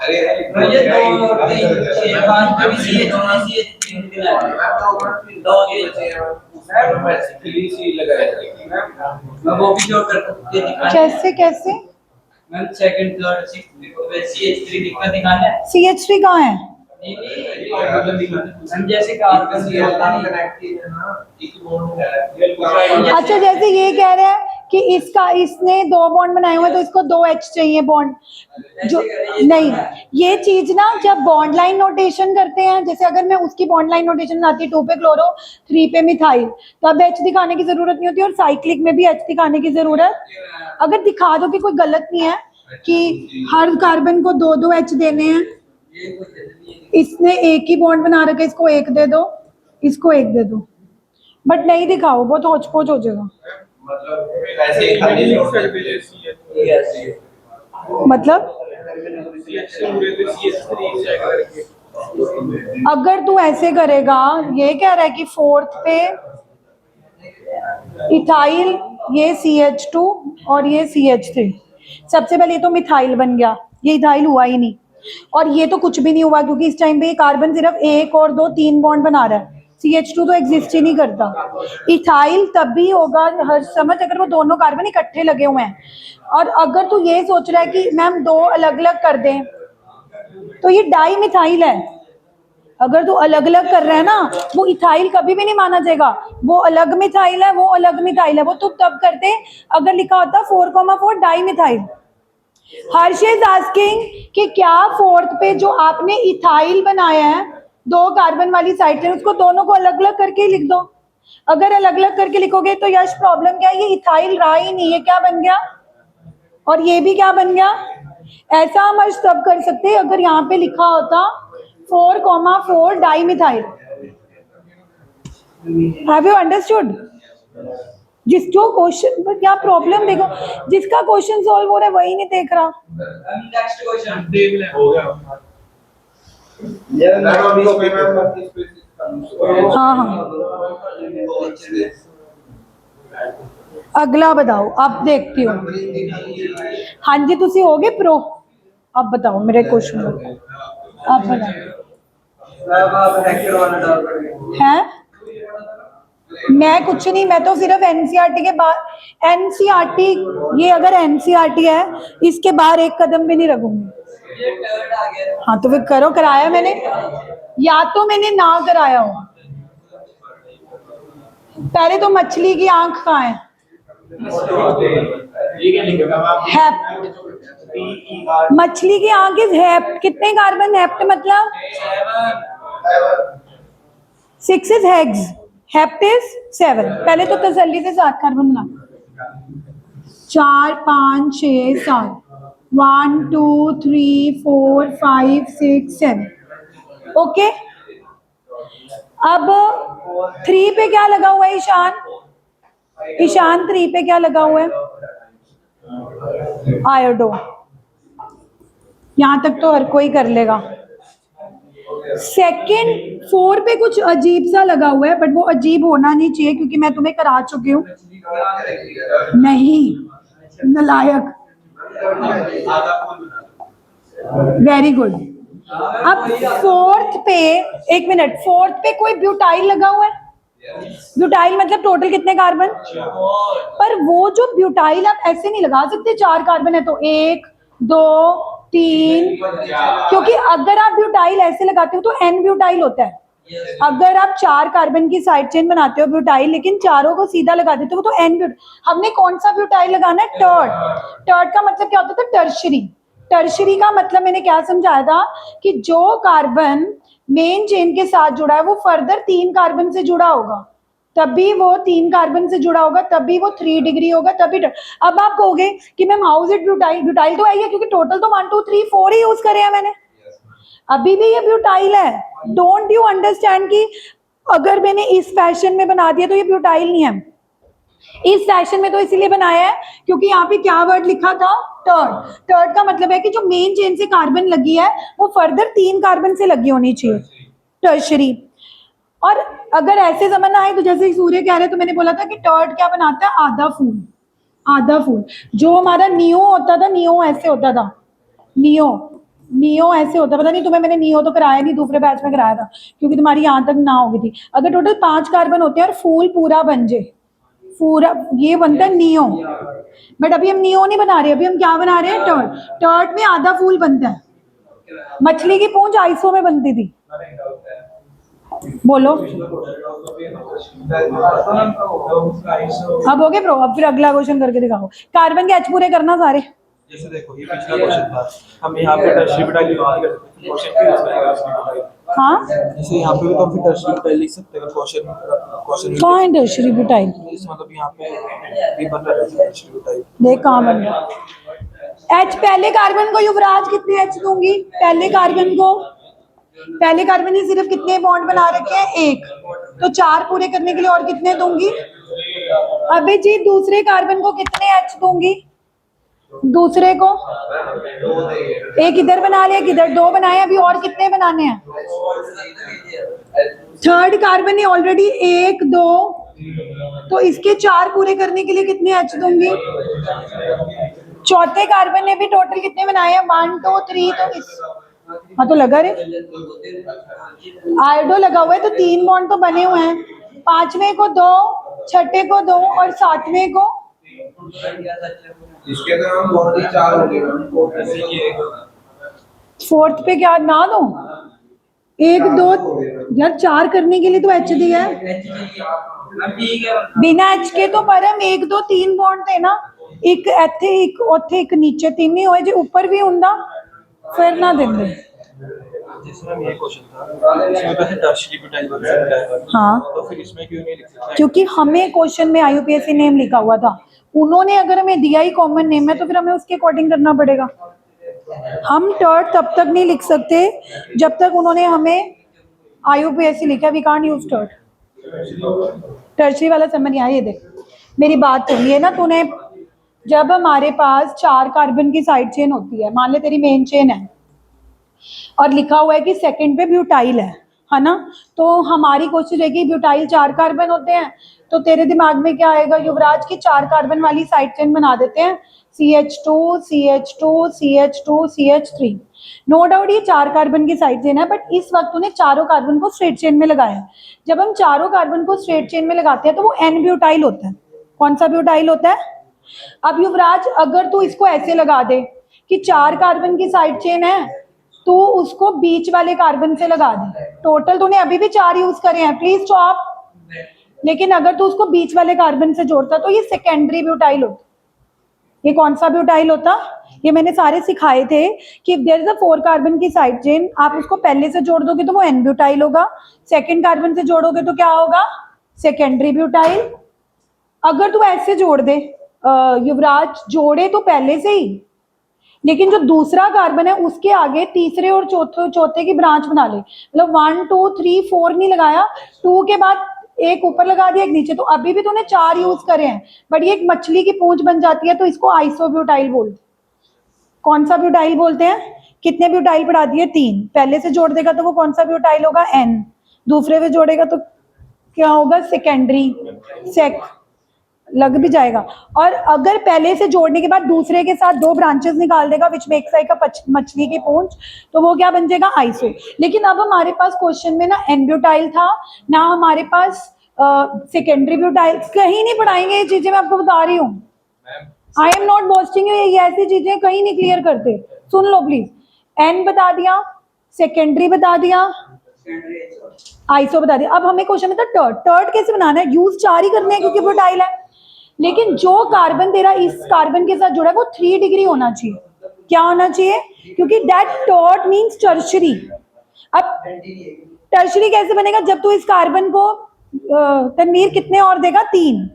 अरे मुझे 2 3 6 5 पे भी अब वो भी जोड़ करके दिखाना है। कैसे कैसे? Ma'am second third six CH3 दिखाना है। CH3 कहाँ है? हम जैसे कार्बन की होता है। अच्छा, जैसे ये कह रहे हैं कि इसने 2 बॉन्ड बनाए हुए हैं तो इसको 2 H चाहिए बॉन्ड। जो नहीं, ये चीज ना जब बॉन्ड लाइन नोटेशन करते हैं, जैसे अगर मैं उसकी बॉन्ड लाइन नोटेशन बनाती 2 पे क्लोरो 3 पे मिथाइल, तब H दिखाने की जरूरत नहीं होती, और साइक्लिक में भी H दिखाने की जरूरत, अगर दिखा दो कि कोई गलत नहीं है कि हर कार्बन को 2 H देने हैं। इसने एक ही बॉन्ड बना रखा है, इसको 1 दे दो, इसको 1 दे दो, बट नहीं दिखाओ, बहुत होच पोच हो जाएगा। मतलब ऐसे ही खाली मतलब अगर तू ऐसे करेगा, ये कह रहा है कि 4th पे इथाइल, ये CH2 और ये CH3, सबसे पहले ये तो मिथाइल बन गया, ये इथाइल हुआ ही नहीं, और ये तो कुछ भी नहीं हुआ क्योंकि इस टाइम पे ये कार्बन सिर्फ 1 और 2 3 बॉन्ड बना रहा है, CH2 तो एग्जिस्ट ही नहीं करता। इथाइल तब भी होगा, हर समझ, अगर वो दोनों कार्बन इकट्ठे लगे हुए हैं। और अगर तू ये सोच रहा है कि मैम 2 अलग अलग कर दें, तो ये डाई मिथाइल है। अगर तू अलग अलग कर रहा है ना, वो इथाइल कभी भी नहीं माना जाएगा, वो अलग मिथाइल है, वो अलग मिथाइल है। वो तू तब करते अगर लिखा होता 4,4 di methyl. Harsh is asking कि क्या 4th पे जो आपने इथाइल बनाया है 2 कार्बन वाली साइड से, उसको दोनों को अलग अलग करके ही लिख दो। अगर अलग अलग करके लिखोगे तो यश प्रॉब्लम क्या है, ये इथाइल रहा ही नहीं, ये क्या बन गया, और ये भी क्या बन गया। ऐसा हम हर्ष तब कर सकते हैं अगर यहाँ पे लिखा होता 4,4 di methyl. Have you understood? जो क्वेश्चन पर क्या प्रॉब्लम, देखो जिसका क्वेश्चन सॉल्व हो रहा है वही नहीं देख रहा। नेक्स्ट क्वेश्चन हो गया। हाँ हाँ, अगला बताओ, अब देखती हूँ। हाँ जी, तुसी हो गए प्रो, अब बताओ मेरे क्वेश्चन, अब बताओ। हैं? मैं कुछ नहीं, मैं तो सिर्फ एनसीईआरटी के बाद, एनसीईआरटी, ये अगर एनसीईआरटी है इसके बाहर एक कदम भी नहीं रखूंगी। ये थर्ड आ गया। हाँ तो फिर करो, कराया मैंने, या तो मैंने ना कराया हो। पहले तो मछली की आंख कहाँ है? हेप्ट। मछली की आंख इज हेप्ट। कितने कार्बन हेप्ट मतलब 6 इज हेक्स, हेप्ट इज 7। पहले तो तसल्ली से 7 कार्बन बना, 4 5 6 7, 1 2 3 4 5 6 7। ओके, अब 3 पे क्या लगा हुआ है ईशान? ईशान 3 पे क्या लगा हुआ है? आयोडो। यहां तक तो हर कोई कर लेगा। सेकंड 4 पे कुछ अजीब सा लगा हुआ है, बट वो अजीब होना नहीं चाहिए क्योंकि मैं तुम्हें करा चुकी हूँ। नहीं, नलायक, वेरी गुड। अब 4th पे, एक मिनट, 4th पे कोई ब्यूटाइल लगा हुआ है। ब्यूटाइल मतलब टोटल कितने कार्बन? पर वो जो ब्यूटाइल आप ऐसे नहीं लगा सकते, 4 कार्बन है तो 1 2 3, क्योंकि अगर आप ब्यूटाइल ऐसे लगाते हो तो एन ब्यूटाइल होता है। अगर आप 4 कार्बन की साइड चेन बनाते हो ब्यूटाइल, लेकिन चारों को सीधा लगा देते हो तो एन ब्यूटाइल। हमने कौन सा ब्यूटाइल लगाना है? टर्ड। टर्ड का मतलब क्या होता था? टर्शरी। टर्शरी का मतलब मैंने क्या समझाया था कि जो कार्बन मेन चेन के साथ जुड़ा है वो फर्दर 3 कार्बन से जुड़ा होगा, तभी वो 3 कार्बन से जुड़ा होगा, तभी वो 3 डिग्री होगा, तभी। अब आप कहोगे कि ma'am how is it butyl? Butyl तो है ही है क्योंकि टोटल तो 1 2 3 4 ही यूज करे हैं मैंने। अभी भी ये ब्यूटाइल है। डोंट यू अंडरस्टैंड कि अगर मैंने इस फैशन में बना दिया तो ये ब्यूटाइल नहीं है। इस फैशन में तो इसीलिए बनाया है क्योंकि यहाँ पे क्या वर्ड लिखा था, टर्ड। टर्ड का मतलब है कि जो मेन चेन से कार्बन लगी है वो फर्दर 3 कार्बन से लगी होनी चाहिए, टर्शरी। और अगर ऐसे समझ ना आए तो जैसे सूर्य कह रहे तो मैंने बोला था कि टर्ड क्या बनाता है, आधा फूल। आधा फूल जो हमारा नियो होता था, नियो ऐसे होता था, नियो नियो ऐसे होता, पता नहीं तुम्हें मैंने नियो तो कराया नहीं, दूसरे बैच में कराया था क्योंकि तुम्हारी यहाँ तक ना होगी थी। अगर टोटल 5 कार्बन होते हैं और फूल पूरा बन जाए, पूरा ये बनता है नियो। बट अभी हम नियो नहीं बना रहे, अभी हम क्या बना रहे हैं, टर्ट। टर्ट में आधा फूल बनता है। मछली की पूंछ आइसो में बनती थी। बोलो अब हो गए प्रो, अब फिर अगला क्वेश्चन करके दिखाओ। कार्बन के एच पूरे करना सारे। जैसे देखो ये पिछला क्वेश्चन था, हम यहाँ पे टर्शरी ब्यूटाइल यूज नहीं कर सकते, क्वेश्चन पे यूज करेंगे टर्शरी ब्यूटाइल। हाँ जैसे यहाँ पे भी तो हम फिर टर्शरी ब्यूटाइल लिख सकते हैं, क्वेश्चन कहाँ है टर्शरी ब्यूटाइल? मतलब यहाँ पे भी बन रहा है टर्शरी ब्यूटाइल। देख कहाँ बन रहा है। एच पहले कार्बन को युवराज कितने एच दूंगी? पहले कार्बन को, पहले कार्बन ने सिर्फ कितने बॉन्ड बना रखे हैं, एक, तो 4 पूरे करने के लिए और कितने दूंगी? अभिजीत दूसरे कार्बन को कितने एच दूंगी? दूसरे को एक इधर बना लिया, किधर 2 बनाए, अभी और कितने बनाने हैं? थर्ड कार्बन ने ऑलरेडी 1 2, तो इसके 4 पूरे करने के लिए कितने एच दूंगी? चौथे कार्बन ने भी टोटल कितने बनाए हैं, 1 2 3, तो इस हाँ तो लगा रे, आयोडो लगा हुआ है तो 3 बॉन्ड तो बने हुए हैं। 5वें को 2, छठे को 2 और 7वें को, इसके तो हम बहुत ही 4 हो गए। फोर्थ पे क्या ना दो, 1 2 यार 4 करने के लिए तो एच दिया है। बिना एच के तो परम 1 2 3 बॉन्ड थे ना, एक ਇੱਥੇ ਇੱਕ ਉੱਥੇ ਇੱਕ नीचे 3 ही होए, जे ऊपर भी ਹੁੰਦਾ फिर ना देंगे। जिसमें ये क्वेश्चन था, इसमें तो टर्शरी ब्यूटाइल बन सकता है। हाँ तो फिर इसमें क्यों नहीं लिख सकते? क्योंकि हमें क्वेश्चन में आईयूपीएससी नेम लिखा हुआ था, उन्होंने अगर हमें दिया ही कॉमन नेम है तो फिर हमें उसके अकॉर्डिंग करना पड़ेगा। हम टर्ट तब तक नहीं लिख सकते जब तक उन्होंने हमें आईयूपीएससी लिखा, we can't use tert. Tertiary वाला समझ नहीं आया? ये देख मेरी बात सुन, ये ना तूने, जब हमारे पास 4 कार्बन की साइड चेन होती है, मान ले तेरी मेन चेन है और लिखा हुआ है कि सेकंड पे ब्यूटाइल है ना, तो हमारी कोशिश रहेगी ब्यूटाइल 4 कार्बन होते हैं, तो तेरे दिमाग में क्या आएगा, युवराज की 4 कार्बन वाली साइड चेन बना देते हैं, CH2 CH2 CH2 CH3। No doubt ये 4 कार्बन की साइड चेन है, बट इस वक्त उन्हें चारों कार्बन को स्ट्रेट चेन में लगाया। जब हम चारों कार्बन को स्ट्रेट चेन में लगाते हैं तो वो N ब्यूटाइल होता है। कौन सा ब्यूटाइल होता है? अब युवराज अगर तू इसको ऐसे लगा दे कि 4 कार्बन की साइड चेन है तो उसको बीच वाले कार्बन से लगा दे, टोटल तूने अभी भी 4 यूज करे हैं, प्लीज स्टॉप। लेकिन अगर तू उसको बीच वाले कार्बन से जोड़ता तो ये सेकेंडरी ब्यूटाइल होता। ये कौन सा ब्यूटाइल होता? ये मैंने सारे सिखाए थे कि देयर इज अ 4 कार्बन की साइड चेन, आप उसको पहले से जोड़ दोगे तो वो N ब्यूटाइल होगा, सेकेंड कार्बन से जोड़ोगे तो क्या होगा, सेकेंडरी ब्यूटाइल। अगर तू ऐसे जोड़ दे, युवराज जोड़े तो पहले से ही, लेकिन जो दूसरा कार्बन है उसके आगे तीसरे और चौथे की ब्रांच बना ले, मतलब 1 2 3 4 नहीं लगाया, 2 के बाद एक ऊपर लगा दिया एक नीचे, तो अभी भी तूने 4 यूज करे हैं, बट ये एक मछली की पूंछ बन जाती है, तो इसको आइसोब्यूटाइल बोलते हैं। कौन सा ब्यूटाइल बोलते हैं? कितने ब्यूटाइल पढ़ा दिए? 3। पहले से जोड़ देगा तो वो कौन सा ब्यूटाइल होगा? N। दूसरे से जोड़ेगा तो क्या होगा? सेकेंडरी, सेक लग भी जाएगा। और अगर पहले से जोड़ने के बाद दूसरे के साथ 2 ब्रांचेस निकाल देगा विच मेक्स लाइक अ मछली की पूंछ, तो वो क्या बन जाएगा? आइसो। लेकिन अब हमारे पास क्वेश्चन में ना N ब्यूटाइल था ना हमारे पास सेकेंडरी ब्यूटाइल। कहीं नहीं पढ़ाएंगे ये चीजें, मैं आपको बता रही हूँ। I am not boasting you, ये ऐसी चीजें कहीं नहीं क्लियर करते। सुन लो प्लीज, N बता दिया, सेकेंडरी बता दिया, आइसो बता दिया। अब हमें क्वेश्चन में था टर्ट। टर्ट कैसे बनाना है? यूज 4 ही करने हैं क्योंकि ब्यूटाइल है, लेकिन जो कार्बन तेरा इस कार्बन के साथ जुड़ा है वो 3 डिग्री होना चाहिए। क्या होना चाहिए? क्योंकि दैट टर्ट मीन्स टर्शरी। अब टर्शरी कैसे बनेगा? जब तू इस कार्बन को तनवीर कितने और देगा? 3,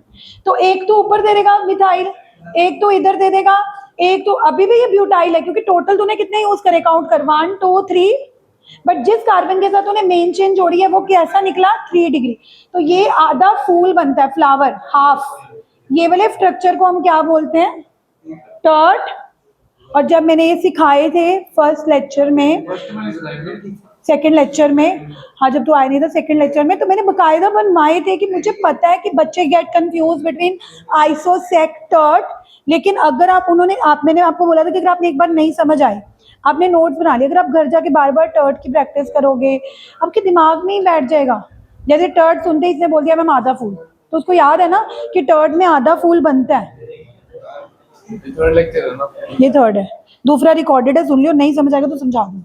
तो एक तो ऊपर दे देगा मिथाइल, एक तो इधर दे देगा, एक तो अभी भी ये ब्यूटाइल है क्योंकि टोटल तूने कितने यूज करे, काउंट कर, 1 2 3 बट जिस कार्बन के साथ उन्हें मेन चेन जोड़ी है वो कैसा निकला 3 डिग्री। तो ये आधा फूल बनता है, फ्लावर हाफ। ये वाले स्ट्रक्चर को हम क्या बोलते हैं, टर्ट। और जब मैंने ये सिखाए थे फर्स्ट लेक्चर में, सेकेंड लेक्चर में, हाँ जब तू आए नहीं था सेकेंड लेक्चर में, तो मैंने बकायदा बनवाए थे कि मुझे पता है कि बच्चे get confuse between iso sec tert. लेकिन अगर मैंने आपको बोला था कि अगर आपने एक बार नहीं समझ आए, आपने नोट्स बना लिया, अगर आप घर जाके बार बार टर्ट की प्रैक्टिस करोगे आपके दिमाग में ही बैठ जाएगा। जैसे टर्ट सुनते ही इसने बोल दिया मैम आधा फूल, तो उसको याद है ना कि टर्ट में आधा फूल बनता है। थर्ड लेक्चर है ना, ये थर्ड है, दूसरा रिकॉर्डेड है, सुन लियो, नहीं समझ आएगा तो समझा दूँ,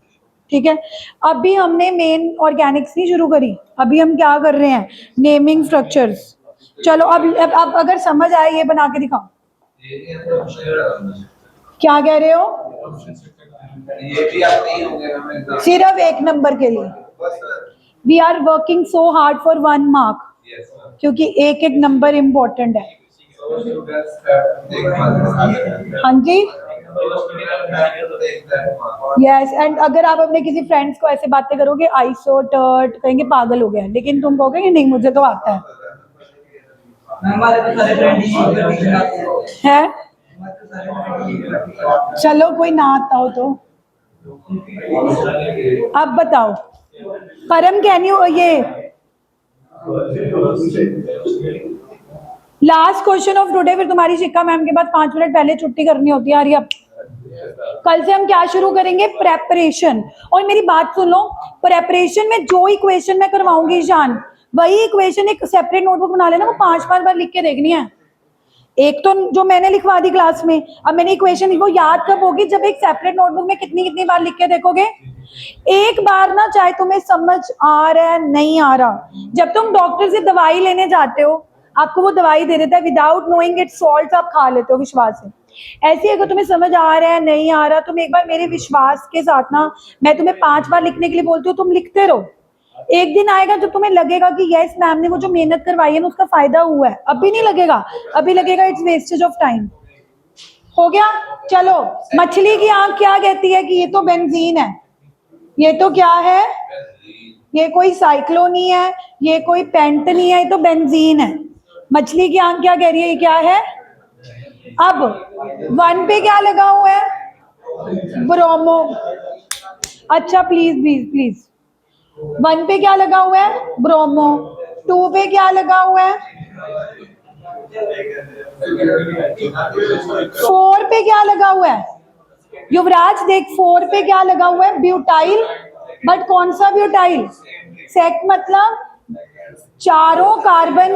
ठीक है। अभी हमने मेन ऑर्गेनिक्स नहीं शुरू करी, अभी हम क्या कर रहे हैं, नेमिंग स्ट्रक्चर्स। चलो अब अगर समझ आए ये बना के दिखाओ। क्या कह रहे हो, ये भी आप नहीं होंगे ना मैं सिर्फ 1 नंबर के लिए। We are working so hard for 1 mark, क्योंकि एक एक नंबर इम्पोर्टेंट है। हाँ जी, यस। एंड अगर आप अपने किसी फ्रेंड्स को ऐसे बातें करोगे आइसो टर्ट, कहेंगे पागल हो गया, लेकिन तुम कहोगे कि नहीं मुझे तो आता है। हमारे तो सारे फ्रेंड ही है चलो कोई ना आता हो तो अब बताओ। परम कैन यू, ये लास्ट क्वेश्चन ऑफ टुडे, फिर तुम्हारी शिक्षा मैम के बाद 5 मिनट पहले छुट्टी करनी होती है यार। अब कल से हम क्या शुरू करेंगे, प्रेपरेशन। और मेरी बात सुन लो, प्रेपरेशन में जो इक्वेशन मैं करवाऊंगी ईशान, वही इक्वेशन एक सेपरेट नोटबुक बना लेना, वो 5 बार लिख के देखनी है। एक तो जो मैंने लिखवा दी क्लास में, अब मैंने इक्वेशन वो याद कब होगी, जब एक सेपरेट नोटबुक में कितनी बार लिख के देखोगे। एक बार ना चाहे तुम्हें समझ आ रहा है नहीं आ रहा, जब तुम डॉक्टर से दवाई लेने जाते हो आपको वो दवाई दे देता है, विदाउट नोइंग इट सॉल्ट आप खा लेते हो विश्वास से। ऐसे अगर तुम्हें समझ आ रहा है नहीं आ रहा, तुम एक बार मेरे विश्वास के साथ ना, मैं तुम्हें 5 बार लिखने के लिए बोलती हूँ, तुम लिखते रहो। एक दिन आएगा जब तुम्हें लगेगा कि यस मैम ने वो जो मेहनत करवाई है ना उसका फायदा हुआ है। अभी नहीं लगेगा, अभी लगेगा इट्स वेस्टेज ऑफ टाइम। हो गया। चलो, मछली की आंख क्या कहती है कि ये तो बेंजीन है, ये तो क्या है, ये कोई साइक्लोन नहीं है, ये कोई पेंट नहीं है, ये तो बेंजीन है। मछली की आंख क्या कह रही है, ये क्या है। अब 1 पे क्या लगा हुआ है, ब्रोमो। अच्छा प्लीज प्लीज प्लीज, 1 पे क्या लगा हुआ है, ब्रोमो। 2 पे क्या लगा हुआ है, 4 पे क्या लगा हुआ है, युवराज देख 4 पे क्या लगा हुआ है, ब्यूटाइल। बट कौन सा ब्यूटाइल, सेक मतलब चारों कार्बन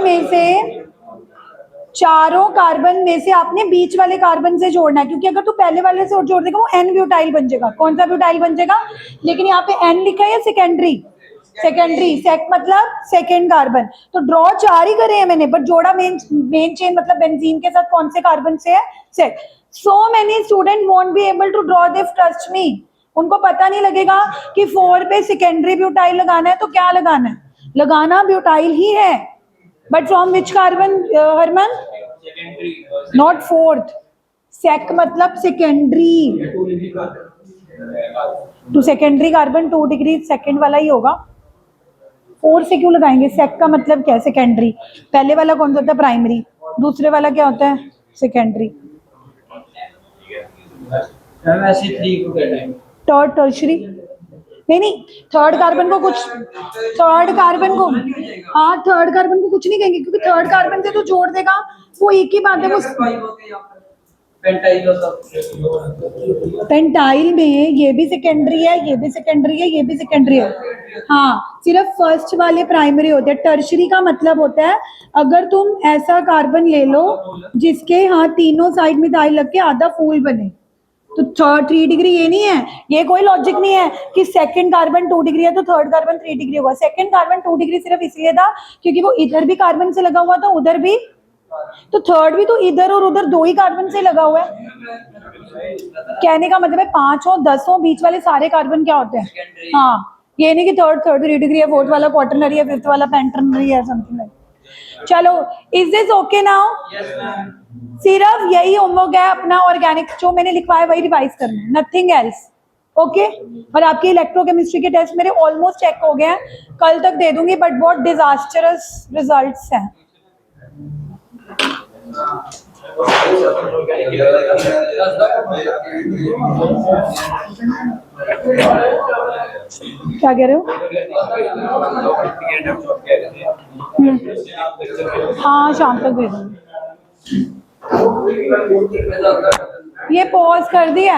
में से आपने बीच वाले कार्बन से जोड़ना है, क्योंकि अगर तू पहले वाले से जोड़ देगा वो एन ब्यूटाइल बन जाएगा। कौन सा ब्यूटाइल बन जाएगा, लेकिन यहाँ पे एन लिखा है या सेकेंडरी, सेक मतलब सेकेंड कार्बन। तो ड्रॉ 4 ही करे हैं मैंने, बट जोड़ा मेन चेन मतलब बेंजीन के साथ कौन से कार्बन से है, sec. So many student won't be able to draw this, trust me. उनको पता नहीं लगेगा कि 4 पे सेकेंडरी ब्यूटाइल लगाना है तो क्या लगाना है, लगाना ब्यूटाइल ही है। बट फ्रॉम विच कार्बन हरमन, नॉट 4th, सेक मतलब secondary, to secondary carbon 2 degree second वाला ही होगा। 4 से क्यों लगाएंगे, सेक का मतलब क्या है, सेकेंडरी। पहले वाला कौन सा होता है, प्राइमरी। दूसरे वाला क्या होता है, सेकेंडरी। मैम ऐसे 3 को कहते हैं, थर्ड टर्शरी नहीं, थर्ड कार्बन को कुछ, थर्ड कार्बन को, हाँ थर्ड कार्बन को कुछ नहीं कहेंगे, क्योंकि थर्ड कार्बन से तो जोड़ देगा, वो एक ही बात है। वो पेंटाइल होता है, पेंटाइल में ये भी सेकेंडरी है, ये भी सेकेंडरी है, ये भी सेकेंडरी है। हाँ, सिर्फ फर्स्ट वाले प्राइमरी होते हैं। टर्शरी का मतलब होता है अगर तुम ऐसा कार्बन ले लो जिसके हाँ तीनों साइड में मिथाइल लग के आधा फूल बने, तो 3 डिग्री ये नहीं है, ये कोई लॉजिक नहीं है कि सेकंड कार्बन 2 डिग्री है तो थर्ड कार्बन 3 डिग्री होगा। सेकंड कार्बन 2 डिग्री सिर्फ इसलिए था क्योंकि वो इधर भी कार्बन से लगा हुआ था, उधर भी, तो थर्ड भी तो इधर और उधर 2 ही कार्बन से लगा हुआ है। कहने का मतलब है 5 हो 10 हो, बीच वाले सारे कार्बन क्या होते हैं, हाँ। ये नहीं कि थर्ड 3 डिग्री है, फोर्थ वाला क्वाटरनरी है, फिफ्थ वाला पेंटरनरी है, समथिंग लाइक। चलो, इज दिस ओके नाउ? सिर्फ यही होमवर्क है अपना ऑर्गेनिक, जो मैंने लिखवाया वही रिवाइज करना है, नथिंग एल्स। ओके और आपके इलेक्ट्रोकेमिस्ट्री के टेस्ट मेरे ऑलमोस्ट चेक हो गए हैं, कल तक दे दूंगी, बट बहुत डिजास्टरस रिजल्ट्स हैं। क्या कह रहे हो? हाँ शाम तक दे दूंगी। ये पॉज कर दिया।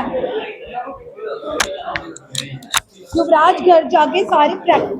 युवराज घर जाके सारी प्रैक्टिस